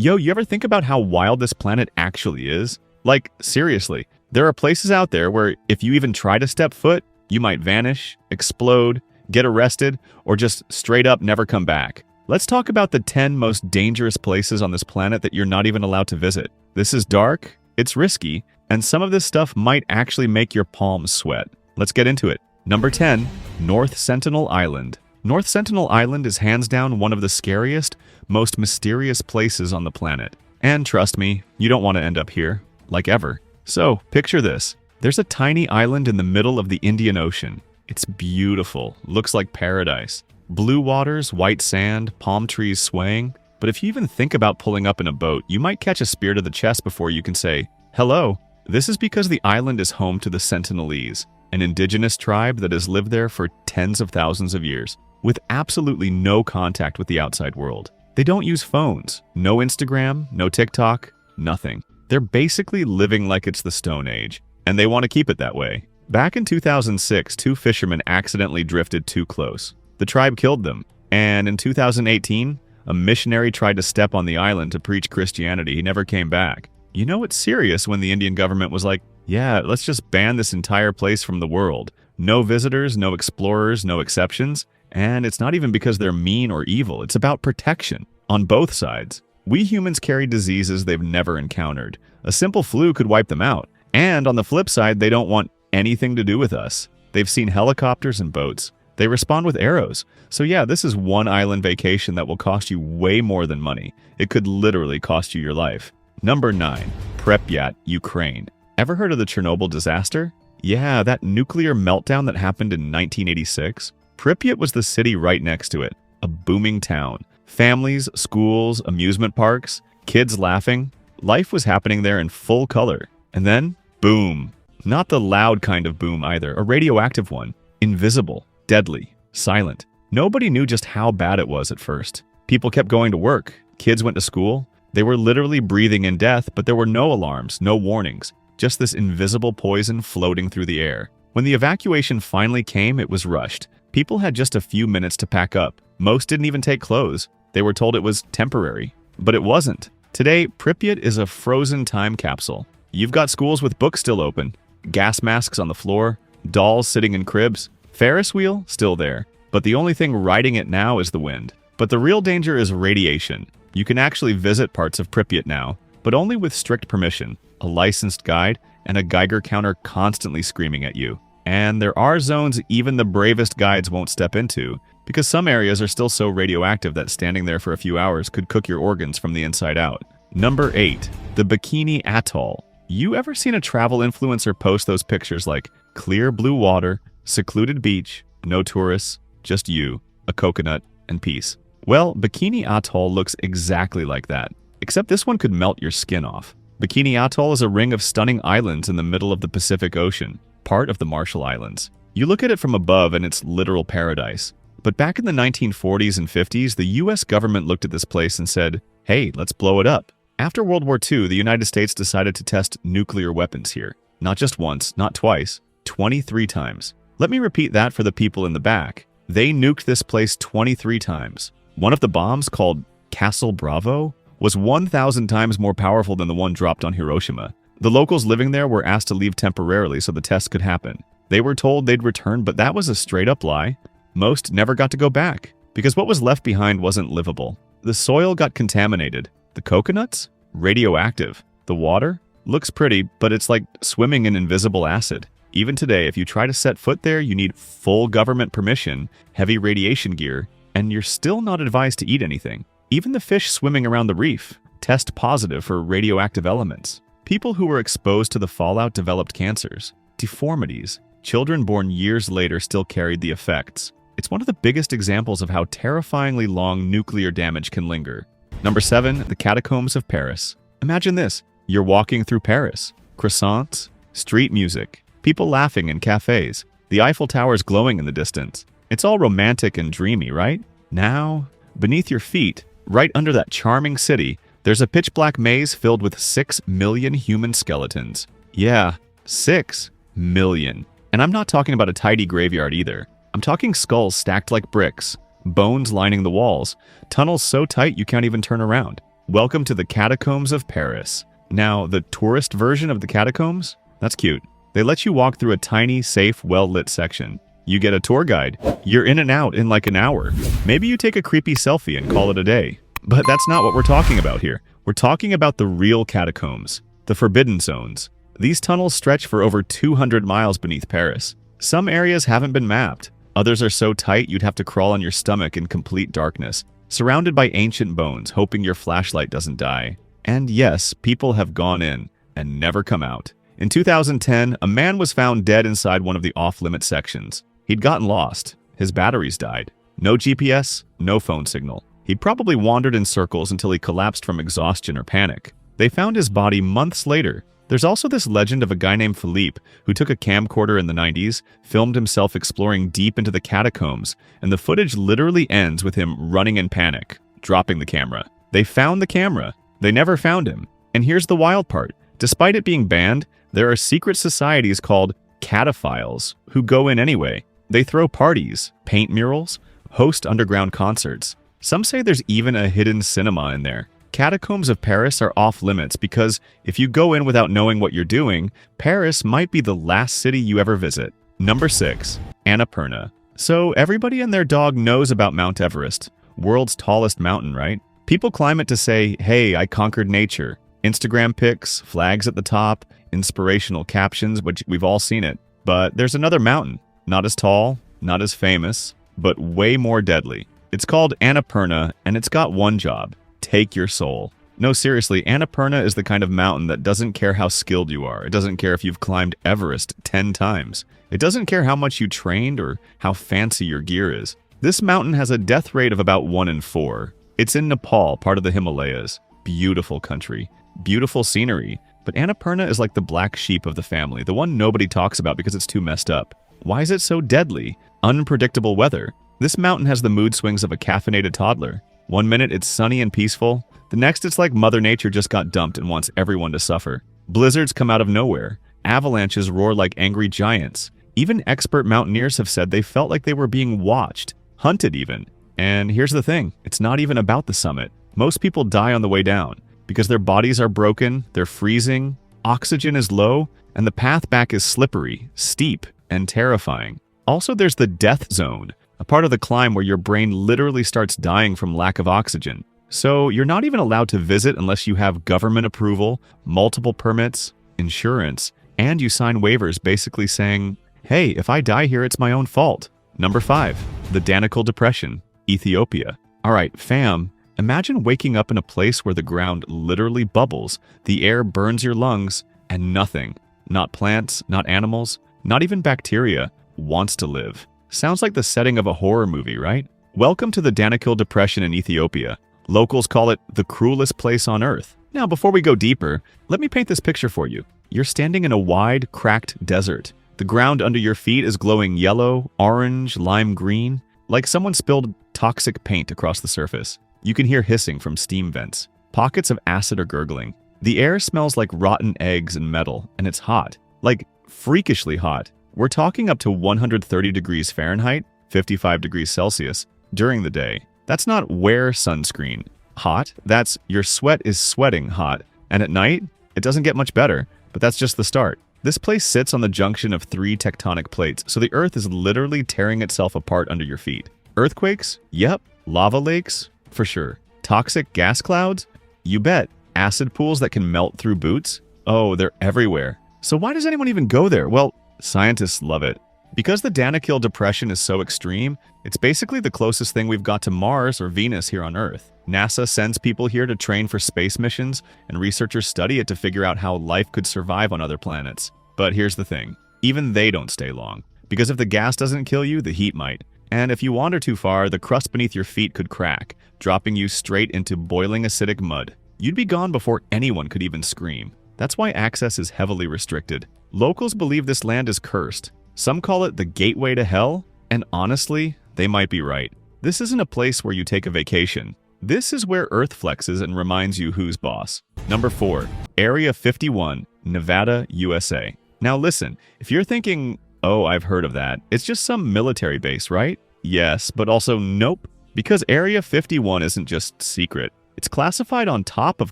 Yo, you ever think about how wild this planet actually is? Like, seriously, there are places out there where if you even try to step foot, you might vanish, explode, get arrested, or just straight up never come back. Let's talk about the 10 most dangerous places on this planet that you're not even allowed to visit. This is dark, it's risky, and some of this stuff might actually make your palms sweat. Let's get into it. Number 10, North Sentinel Island. North Sentinel Island is hands down one of the scariest, most mysterious places on the planet. And trust me, you don't want to end up here, like ever. So, picture this. There's a tiny island in the middle of the Indian Ocean. It's beautiful, looks like paradise. Blue waters, white sand, palm trees swaying. But if you even think about pulling up in a boat, you might catch a spear to the chest before you can say, hello. This is because the island is home to the Sentinelese, an indigenous tribe that has lived there for tens of thousands of years, with absolutely no contact with the outside world. They don't use phones, no Instagram, no TikTok, nothing. They're basically living like it's the Stone Age, and they want to keep it that way. Back in 2006, two fishermen accidentally drifted too close. The tribe killed them, and in 2018, a missionary tried to step on the island to preach Christianity. He never came back. You know it's serious when the Indian government was like, yeah, let's just ban this entire place from the world. No visitors, no explorers, no exceptions. And it's not even because they're mean or evil. It's about protection on both sides. We humans carry diseases they've never encountered. A simple flu could wipe them out. And on the flip side, they don't want anything to do with us. They've seen helicopters and boats. They respond with arrows. So yeah, this is one island vacation that will cost you way more than money. It could literally cost you your life. Number 9, Pripyat, Ukraine. Ever heard of the Chernobyl disaster? Yeah, that nuclear meltdown that happened in 1986. Pripyat was the city right next to it, a booming town. Families, schools, amusement parks, kids laughing. Life was happening there in full color. And then, boom. Not the loud kind of boom either, a radioactive one. Invisible, deadly, silent. Nobody knew just how bad it was at first. People kept going to work. Kids went to school. They were literally breathing in death, but there were no alarms, no warnings. Just this invisible poison floating through the air. When the evacuation finally came, it was rushed. People had just a few minutes to pack up. Most didn't even take clothes. They were told it was temporary. But it wasn't. Today, Pripyat is a frozen time capsule. You've got schools with books still open, gas masks on the floor, dolls sitting in cribs, Ferris wheel still there. But the only thing riding it now is the wind. But the real danger is radiation. You can actually visit parts of Pripyat now, but only with strict permission, a licensed guide, and a Geiger counter constantly screaming at you. And there are zones even the bravest guides won't step into, because some areas are still so radioactive that standing there for a few hours could cook your organs from the inside out. Number 8, the Bikini Atoll. You ever seen a travel influencer post those pictures like clear blue water, secluded beach, no tourists, just you, a coconut, and peace? Well, Bikini Atoll looks exactly like that, except this one could melt your skin off. Bikini Atoll is a ring of stunning islands in the middle of the Pacific Ocean, part of the Marshall Islands. You look at it from above and it's literal paradise. But back in the 1940s and 50s, the US government looked at this place and said, hey, let's blow it up. After World War II, the United States decided to test nuclear weapons here. Not just once, not twice, 23 times. Let me repeat that for the people in the back. They nuked this place 23 times. One of the bombs, called Castle Bravo, was 1,000 times more powerful than the one dropped on Hiroshima. The locals living there were asked to leave temporarily so the test could happen. They were told they'd return, but that was a straight-up lie. Most never got to go back, because what was left behind wasn't livable. The soil got contaminated. The coconuts? Radioactive. The water? Looks pretty, but it's like swimming in invisible acid. Even today, if you try to set foot there, you need full government permission, heavy radiation gear, and you're still not advised to eat anything. Even the fish swimming around the reef test positive for radioactive elements. People who were exposed to the fallout developed cancers, deformities. Children born years later still carried the effects. It's one of the biggest examples of how terrifyingly long nuclear damage can linger. Number 7, the Catacombs of Paris. Imagine this. You're walking through Paris. Croissants, street music, people laughing in cafes, the Eiffel Tower's glowing in the distance. It's all romantic and dreamy, right? Now, beneath your feet, right under that charming city, there's a pitch-black maze filled with 6 million human skeletons. Yeah, 6 million. And I'm not talking about a tidy graveyard either. I'm talking skulls stacked like bricks, bones lining the walls, tunnels so tight you can't even turn around. Welcome to the Catacombs of Paris. Now, the tourist version of the catacombs? That's cute. They let you walk through a tiny, safe, well-lit section. You get a tour guide. You're in and out in like an hour. Maybe you take a creepy selfie and call it a day. But that's not what we're talking about here. We're talking about the real catacombs, the forbidden zones. These tunnels stretch for over 200 miles beneath Paris. Some areas haven't been mapped. Others are so tight you'd have to crawl on your stomach in complete darkness, surrounded by ancient bones, hoping your flashlight doesn't die. And yes, people have gone in and never come out. In 2010, a man was found dead inside one of the off-limit sections. He'd gotten lost. His batteries died. No GPS, no phone signal. He'd probably wandered in circles until he collapsed from exhaustion or panic. They found his body months later. There's also this legend of a guy named Philippe who took a camcorder in the 90s, filmed himself exploring deep into the catacombs, and the footage literally ends with him running in panic, dropping the camera. They found the camera. They never found him. And here's the wild part. Despite it being banned, there are secret societies called cataphiles who go in anyway. They throw parties, paint murals, host underground concerts. Some say there's even a hidden cinema in there. Catacombs of Paris are off limits because if you go in without knowing what you're doing, Paris might be the last city you ever visit. Number 6. Annapurna. So everybody and their dog knows about Mount Everest. World's tallest mountain, right? People climb it to say, hey, I conquered nature. Instagram pics, flags at the top, inspirational captions, which we've all seen it. But there's another mountain. Not as tall, not as famous, but way more deadly. It's called Annapurna, and it's got one job. Take your soul. No, seriously, Annapurna is the kind of mountain that doesn't care how skilled you are. It doesn't care if you've climbed Everest 10 times. It doesn't care how much you trained or how fancy your gear is. This mountain has a death rate of about 1 in 4. It's in Nepal, part of the Himalayas. Beautiful country. Beautiful scenery. But Annapurna is like the black sheep of the family, the one nobody talks about because it's too messed up. Why is it so deadly? Unpredictable weather. This mountain has the mood swings of a caffeinated toddler. One minute it's sunny and peaceful. The next it's like Mother Nature just got dumped and wants everyone to suffer. Blizzards come out of nowhere. Avalanches roar like angry giants. Even expert mountaineers have said they felt like they were being watched, hunted even. And here's the thing, it's not even about the summit. Most people die on the way down because their bodies are broken, they're freezing, oxygen is low, and the path back is slippery, steep, and terrifying. Also, there's the death zone, a part of the climb where your brain literally starts dying from lack of oxygen. So you're not even allowed to visit unless you have government approval, multiple permits, insurance, and you sign waivers basically saying, hey, if I die here, it's my own fault. Number 5, the Danakil Depression, Ethiopia. All right, fam, imagine waking up in a place where the ground literally bubbles, the air burns your lungs, and nothing, not plants, not animals, not even bacteria, wants to live. Sounds like the setting of a horror movie, right? Welcome to the Danakil Depression in Ethiopia. Locals call it the cruelest place on earth. Now, before we go deeper, let me paint this picture for you. You're standing in a wide, cracked desert. The ground under your feet is glowing yellow, orange, lime green, like someone spilled toxic paint across the surface. You can hear hissing from steam vents. Pockets of acid are gurgling. The air smells like rotten eggs and metal, and it's hot. Like, freakishly hot. We're talking up to 130 degrees Fahrenheit, 55 degrees Celsius, during the day. That's not wear sunscreen. Hot, that's your sweat is sweating hot. And at night, it doesn't get much better, but that's just the start. This place sits on the junction of 3 tectonic plates, so the earth is literally tearing itself apart under your feet. Earthquakes? Yep. Lava lakes? For sure. Toxic gas clouds? You bet. Acid pools that can melt through boots? Oh, they're everywhere. So why does anyone even go there? Well, scientists love it. Because the Danakil Depression is so extreme, it's basically the closest thing we've got to Mars or Venus here on Earth. NASA sends people here to train for space missions, and researchers study it to figure out how life could survive on other planets. But here's the thing, even they don't stay long. Because if the gas doesn't kill you, the heat might. And if you wander too far, the crust beneath your feet could crack, dropping you straight into boiling acidic mud. You'd be gone before anyone could even scream. That's why access is heavily restricted. Locals believe this land is cursed. Some call it the gateway to hell, and honestly, they might be right. This isn't a place where you take a vacation. This is where Earth flexes and reminds you who's boss. Number 4, Area 51, Nevada, USA. Now listen, if you're thinking, oh, I've heard of that, it's just some military base, right? Yes, but also nope. Because Area 51 isn't just secret, It's classified on top of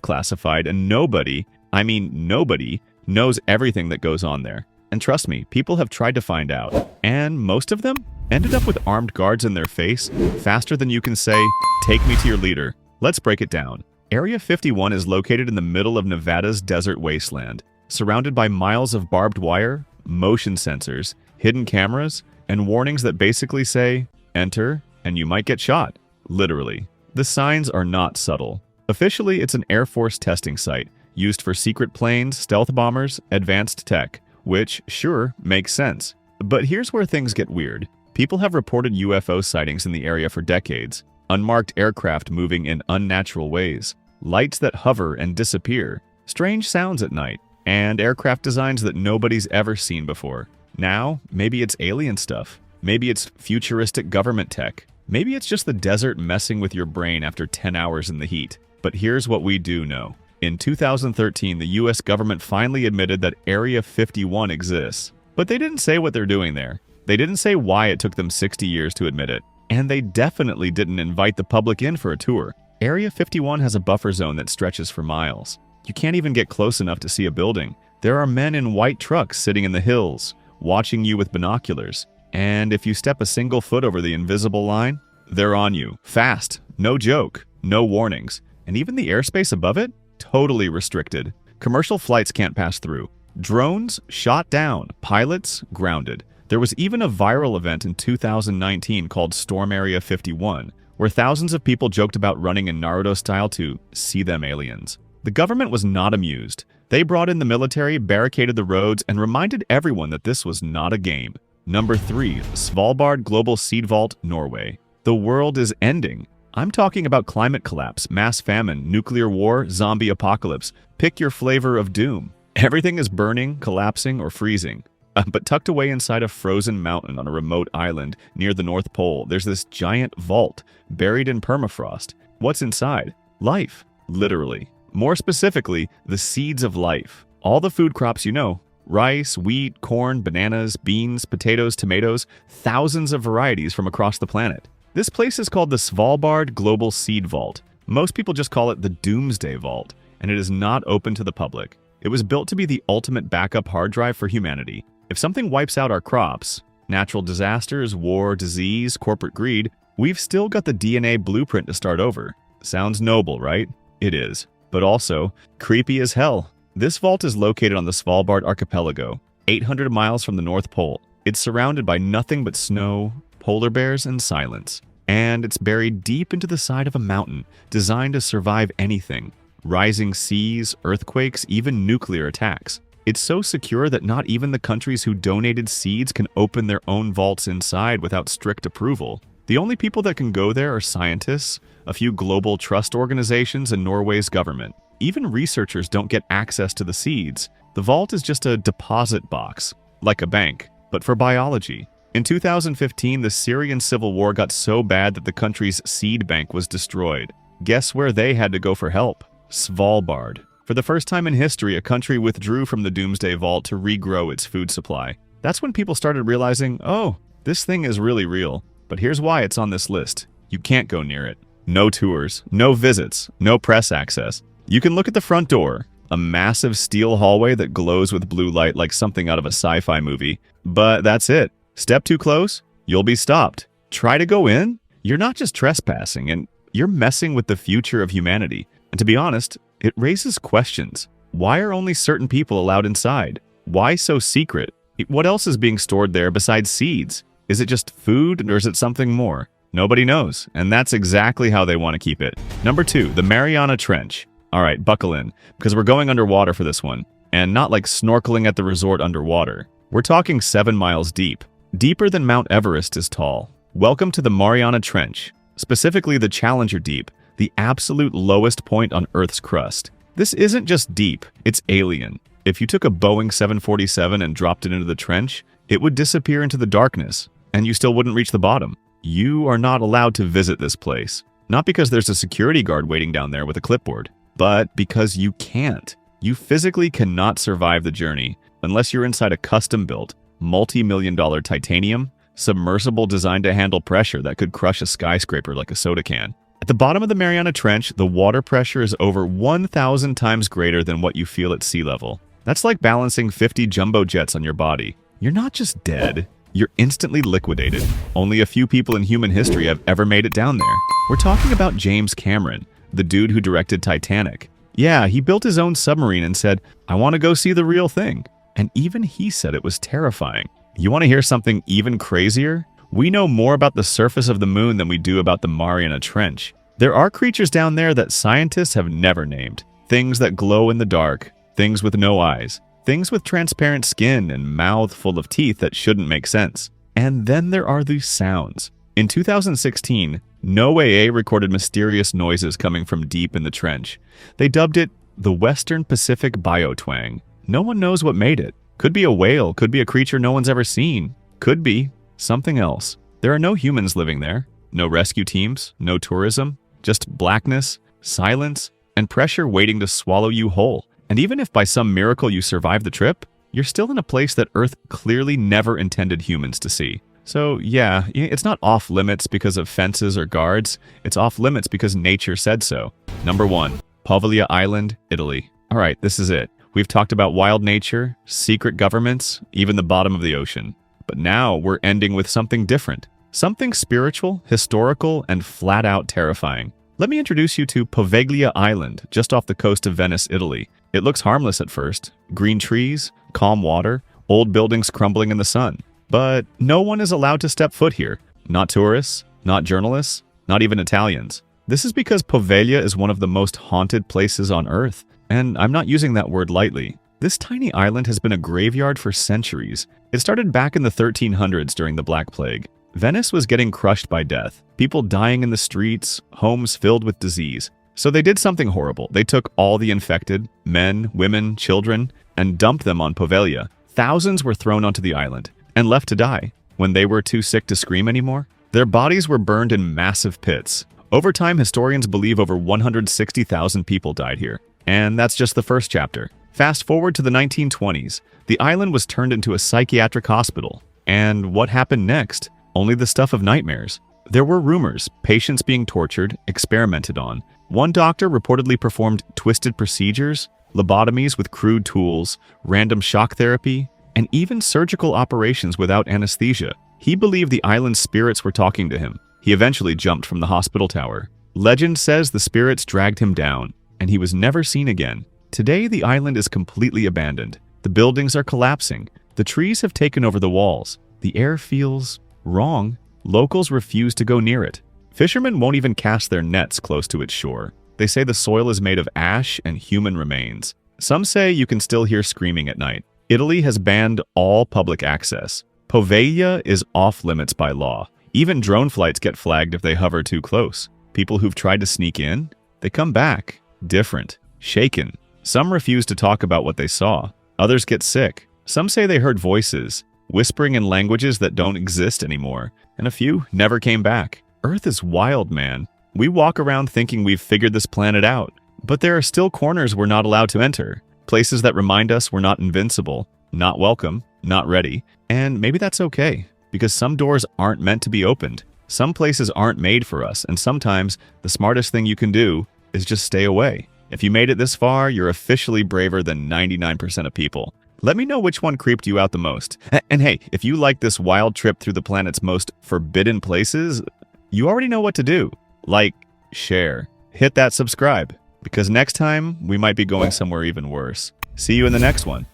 classified, and nobody, I mean nobody, knows everything that goes on there. And trust me, people have tried to find out. And most of them ended up with armed guards in their face faster than you can say, "Take me to your leader." Let's break it down. Area 51 is located in the middle of Nevada's desert wasteland, surrounded by miles of barbed wire, motion sensors, hidden cameras, and warnings that basically say, "Enter, and you might get shot." Literally. The signs are not subtle. Officially, it's an Air Force testing site, used for secret planes, stealth bombers, advanced tech, which, sure, makes sense. But here's where things get weird. People have reported UFO sightings in the area for decades. Unmarked aircraft moving in unnatural ways, lights that hover and disappear, strange sounds at night, and aircraft designs that nobody's ever seen before. Now, maybe it's alien stuff. Maybe it's futuristic government tech. Maybe it's just the desert messing with your brain after 10 hours in the heat. But here's what we do know. In 2013, the US government finally admitted that Area 51 exists. But they didn't say what they're doing there. They didn't say why it took them 60 years to admit it. And they definitely didn't invite the public in for a tour. Area 51 has a buffer zone that stretches for miles. You can't even get close enough to see a building. There are men in white trucks sitting in the hills, watching you with binoculars. And if you step a single foot over the invisible line, they're on you. Fast. No joke. No warnings. And even the airspace above it? Totally restricted. Commercial flights can't pass through. Drones shot down. Pilots grounded. There was even a viral event in 2019 called Storm Area 51, where thousands of people joked about running in Naruto style to see them aliens. The government was not amused. They brought in the military, barricaded the roads, and reminded everyone that this was not a game. Number 3. Svalbard Global Seed Vault, Norway. The world is ending. I'm talking about climate collapse, mass famine, nuclear war, zombie apocalypse. Pick your flavor of doom. Everything is burning, collapsing, or freezing. But tucked away inside a frozen mountain on a remote island near the North Pole, there's this giant vault buried in permafrost. What's inside? Life, literally. More specifically, the seeds of life. All the food crops you know. Rice, wheat, corn, bananas, beans, potatoes, tomatoes, thousands of varieties from across the planet. This place is called the Svalbard Global Seed Vault. Most people just call it the Doomsday Vault, and it is not open to the public. It was built to be the ultimate backup hard drive for humanity. If something wipes out our crops, natural disasters, war, disease, corporate greed, we've still got the DNA blueprint to start over. Sounds noble, right? It is. But also, creepy as hell. This vault is located on the Svalbard archipelago, 800 miles from the North Pole. It's surrounded by nothing but snow, polar bears, and silence. And it's buried deep into the side of a mountain, designed to survive anything. Rising seas, earthquakes, even nuclear attacks. It's so secure that not even the countries who donated seeds can open their own vaults inside without strict approval. The only people that can go there are scientists, a few global trust organizations, and Norway's government. Even researchers don't get access to the seeds. The vault is just a deposit box, like a bank, but for biology. In 2015, the Syrian civil war got so bad that the country's seed bank was destroyed. Guess where they had to go for help? Svalbard. For the first time in history, a country withdrew from the Doomsday Vault to regrow its food supply. That's when people started realizing, oh, this thing is really real. But here's why it's on this list. You can't go near it. No tours, no visits, no press access. You can look at the front door, a massive steel hallway that glows with blue light like something out of a sci-fi movie. But that's it. Step too close, you'll be stopped. Try to go in, you're not just trespassing, and you're messing with the future of humanity. And to be honest, it raises questions. Why are only certain people allowed inside? Why so secret? What else is being stored there besides seeds? Is it just food, or is it something more? Nobody knows, and that's exactly how they want to keep it. Number 2, the Mariana Trench. All right, buckle in, because we're going underwater for this one. And not like snorkeling at the resort underwater. We're talking 7 miles deep. Deeper than Mount Everest is tall. Welcome to the Mariana Trench, specifically the Challenger Deep, the absolute lowest point on Earth's crust. This isn't just deep, it's alien. If you took a Boeing 747 and dropped it into the trench, it would disappear into the darkness, and you still wouldn't reach the bottom. You are not allowed to visit this place. Not because there's a security guard waiting down there with a clipboard, but because you can't. You physically cannot survive the journey unless you're inside a custom-built, multi-million-dollar titanium submersible designed to handle pressure that could crush a skyscraper like a soda can. At the bottom of the Mariana Trench, the water pressure is over 1,000 times greater than what you feel at sea level. That's like balancing 50 jumbo jets on your body. You're not just dead, you're instantly liquidated. Only a few people in human history have ever made it down there. We're talking about James Cameron, the dude who directed Titanic. Yeah, he built his own submarine and said, "I want to go see the real thing." And even he said it was terrifying. You want to hear something even crazier? We know more about the surface of the moon than we do about the Mariana Trench. There are creatures down there that scientists have never named. Things that glow in the dark, things with no eyes, things with transparent skin and mouth full of teeth that shouldn't make sense. And then there are these sounds. In 2016, NOAA recorded mysterious noises coming from deep in the trench. They dubbed it the Western Pacific Biotwang. No one knows what made it. Could be a whale, could be a creature no one's ever seen, could be something else. There are no humans living there, no rescue teams, no tourism, just blackness, silence, and pressure waiting to swallow you whole. And even if by some miracle you survive the trip, you're still in a place that Earth clearly never intended humans to see. So yeah, it's not off limits because of fences or guards, it's off limits because nature said so. Number 1, Poveglia Island, Italy. Alright, this is it. We've talked about wild nature, secret governments, even the bottom of the ocean. But now we're ending with something different. Something spiritual, historical, and flat-out terrifying. Let me introduce you to Poveglia Island, just off the coast of Venice, Italy. It looks harmless at first. Green trees, calm water, old buildings crumbling in the sun. But no one is allowed to step foot here. Not tourists, not journalists, not even Italians. This is because Poveglia is one of the most haunted places on Earth. And I'm not using that word lightly. This tiny island has been a graveyard for centuries. It started back in the 1300s during the Black Plague. Venice was getting crushed by death, people dying in the streets, homes filled with disease. So they did something horrible. They took all the infected, men, women, children, and dumped them on Poveglia. Thousands were thrown onto the island and left to die. When they were too sick to scream anymore, their bodies were burned in massive pits. Over time, historians believe over 160,000 people died here. And that's just the first chapter. Fast forward to the 1920s, the island was turned into a psychiatric hospital. And what happened next? Only the stuff of nightmares. There were rumors, patients being tortured, experimented on. One doctor reportedly performed twisted procedures, lobotomies with crude tools, random shock therapy, and even surgical operations without anesthesia. He believed the island's spirits were talking to him. He eventually jumped from the hospital tower. Legend says the spirits dragged him down, and he was never seen again. Today, the island is completely abandoned. The buildings are collapsing. The trees have taken over the walls. The air feels wrong. Locals refuse to go near it. Fishermen won't even cast their nets close to its shore. They say the soil is made of ash and human remains. Some say you can still hear screaming at night. Italy has banned all public access. Poveglia is off limits by law. Even drone flights get flagged if they hover too close. People who've tried to sneak in, they come back, different, shaken. Some refuse to talk about what they saw. Others get sick. Some say they heard voices, whispering in languages that don't exist anymore, and a few never came back. Earth is wild, man. We walk around thinking we've figured this planet out, but there are still corners we're not allowed to enter, places that remind us we're not invincible, not welcome, not ready, and maybe that's okay, because some doors aren't meant to be opened. Some places aren't made for us, and sometimes the smartest thing you can do is just stay away. If you made it this far, you're officially braver than 99% of people. Let me know which one creeped you out the most. And hey, if you like this wild trip through the planet's most forbidden places, you already know what to do. Like, share, hit that subscribe, because next time we might be going somewhere even worse. See you in the next one.